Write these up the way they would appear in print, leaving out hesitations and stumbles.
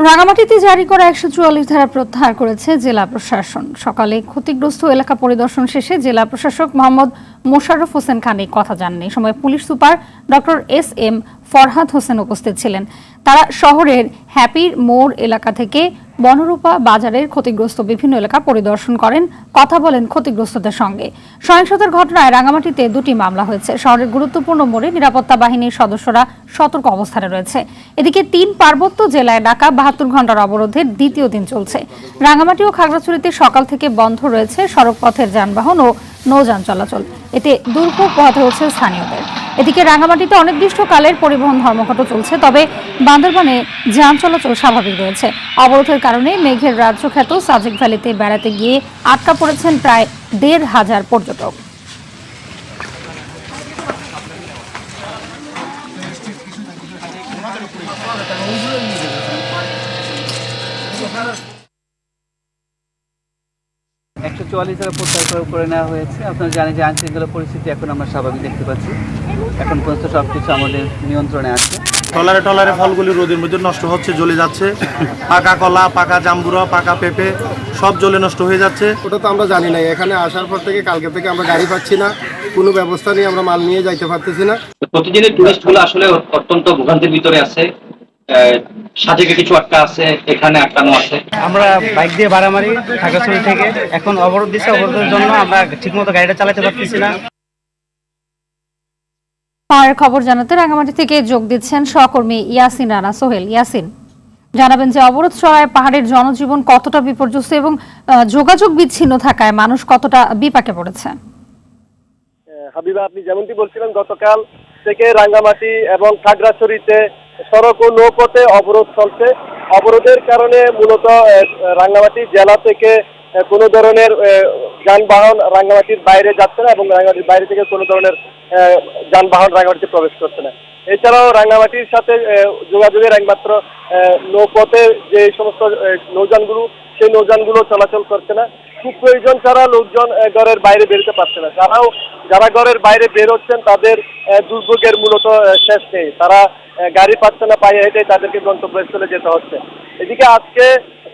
রাঙামাটিতে জারি করা ১৪৪ ধারা প্রত্যাহার করেছে জেলা প্রশাসন। সকালে ক্ষতিগ্রস্ত এলাকা পরিদর্শন শেষে জেলা প্রশাসক মোহাম্মদ মোশাররফ হোসেন খান এই কথা জানান। এই সময় police super doctor SM. Farhad Hossain উপস্থিত ছিলেন। তারা শহরের হ্যাপির মোড় এলাকা থেকে বনরূপা বাজারের ক্ষতিগ্রস্ত বিভিন্ন এলাকা পরিদর্শন করেন, কথা বলেন ক্ষতিগ্রস্তদের সঙ্গে। সহিংসতার ঘটনায় রাঙামাটিতে 2টি মামলা হয়েছে। শহরের গুরুত্বপূর্ণ মোড়ে নিরাপত্তা বাহিনীর সদস্যরা সতর্ক অবস্থানে রয়েছে। এদিকে 3 পার্বত্য জেলায় ডাকা 72 ঘন্টার অবরোধের দ্বিতীয় দিন চলছে। রাঙামাটি ও খাগড়াছড়িতে সকাল থেকে বন্ধ রয়েছে সড়ক পথের যানবাহন ও নৌযান চলাচল। এতে দুর্ভোগ পোহাতে হচ্ছে স্থানীয়দের। এদিকে রাঙামাটিতে অনির্দিষ্টকালের পরিবহন ধর্মঘট চলছে, তবে বান্দরবানে যান চলাচল স্বাভাবিক রয়েছে। অবরোধের কারণে মেঘের রাজ্য খ্যাত সাজেক ভ্যালিতে বেড়াতে গিয়ে আটকা পড়েছেন প্রায় ১,৫০০ পর্যটক। প্রত্যাহার করে নেওয়া হয়েছে। আপনারা জানেন যে আইনশৃঙ্খলা পরিস্থিতি এখন আমরা স্বাভাবিক দেখতে পাচ্ছি। এখন পর্যন্ত সবকিছু আমাদের নিয়ন্ত্রণে আছে। টলারে ফলগুলি রোদের মধ্যে নষ্ট হচ্ছে, জ্বলে যাচ্ছে। পাকা কলা, পাকা জাম্বুরা, পাকা পেঁপে সব জ্বলে নষ্ট হয়ে যাচ্ছে। ওটা তো আমরা জানি না। এখানে আসার পর থেকে কালকে থেকে আমরা গাড়ি পাচ্ছি না, কোনো ব্যবস্থা নিয়ে আমরা মাল নিয়ে যাইতে পারতেছি না। প্রতিদিনের টুরিস্টগুলো আসলে অত্যন্ত ভোগান্তির ভিতরে আছে। সাজেকে কিছু আটকা আছে, এখানে আটকানো আছে। আমরা বাইক দিয়ে ভাড়া মারি খাগড়াছড়ি থেকে। এখন অবরোধ দিচ্ছে, অবরোধের জন্য আমরা ঠিকমতো গাড়িটা চালাতে পারতেছি না। পাহাড়ের খবর জানাতে রাঙামাটি থেকে যোগ দিচ্ছেন সহকর্মী ইয়াসিন রানা সোহেল। ইয়াসিন, জানাবেন যে অবরোধ চলায় পাহাড়ের জনজীবন কতটা বিপর্যস্ত এবং যোগাযোগ বিচ্ছিন্ন থাকায় মানুষ কতটা বিপাকে পড়েছে? হাবিবা, আপনি যেমনটি বলছিলেন, গতকাল থেকে রাঙ্গামাটি এবং খাগড়াছড়িতে সড়ক ও নৌপথে অবরোধ চলছে। অবরোধের কারণে মূলত রাঙ্গামাটি জেলা থেকে কোনো ধরনের যানবাহন রাঙ্গামাটির বাইরে যাচ্ছে না এবং রাঙ্গামাটির বাইরে থেকে কোনো ধরনের যানবাহন রাঙ্গামাটিতে প্রবেশ করছে না। এছাড়াও রাঙ্গামাটির সাথে যোগাযোগের একমাত্র নৌপথে যে সমস্ত নৌযানগুলো, সেই নৌযানগুলো চলাচল করছে না। খুব প্রয়োজন ছাড়া লোকজন ঘরের বাইরে বেরোতে পারছে না। যারা ঘরের বাইরে বের হচ্ছেন তাদের দুর্ভোগের মূলত শেষ নেই। তারা গাড়ি পাচ্ছে না, পায়ে হেঁটে তাদেরকে গন্তব্যস্থলে যেতে হচ্ছে। এদিকে আজকে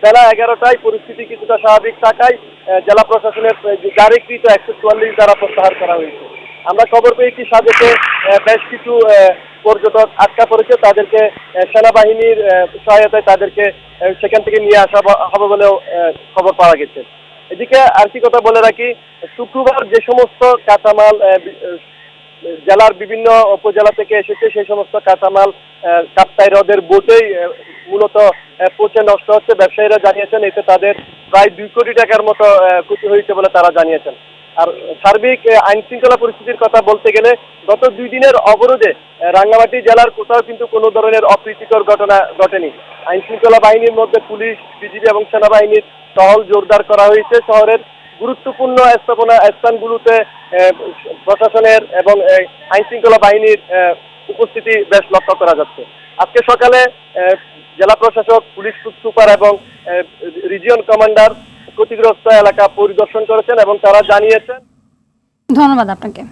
বেলা 11টায় পরিস্থিতি কিছুটা স্বাভাবিক থাকায় জেলা প্রশাসনের জারিকৃত ১৪৪ ধারা প্রত্যাহার করা হয়েছে। আমরা খবর পেয়েছি সাজেকে বেশ কিছু পর্যটক আটকা পড়েছে। তাদেরকে সেনাবাহিনীর সহায়তায় তাদেরকে সেখান থেকে নিয়ে আসা হবে বলেও খবর পাওয়া গেছে। এদিকে আর কি কথা বলে রাখি, শুক্রবার যে সমস্ত কাঁচামাল জেলার বিভিন্ন উপজেলা থেকে এসেছে, সেই সমস্ত কাঁচামাল কাপ্তাই হ্রদের বোটেই মূলত পচে নষ্ট হচ্ছে। ব্যবসায়ীরা জানিয়েছেন এতে তাদের প্রায় 2 কোটি টাকার মতো ক্ষতি হয়েছে বলে তারা জানিয়েছেন। আর সার্বিক আইন শৃঙ্খলা পরিস্থিতির কথা বলতে গেলে গত 2 দিনের অবরোধে রাঙ্গামাটি জেলার কোথাও কিন্তু কোনো ধরনের অপ্রীতিকর ঘটনা ঘটেনি। আইন শৃঙ্খলা বাহিনীর মধ্যে পুলিশ, বিজিবি এবং সেনাবাহিনীর টহল জোরদার করা হয়েছে। শহরের গুরুত্বপূর্ণ স্থানগুলোতে প্রশাসনের এবং আইন শৃঙ্খলা বাহিনীর উপস্থিতি বেশ লক্ষ্য করা যাচ্ছে। আজকে সকালে জেলা প্রশাসক, পুলিশ সুপার এবং রিজিয়ন কমান্ডার ক্ষতিগ্রস্ত এলাকা পরিদর্শন করেছেন এবং তারা জানিয়েছেন। ধন্যবাদ আপনাকে।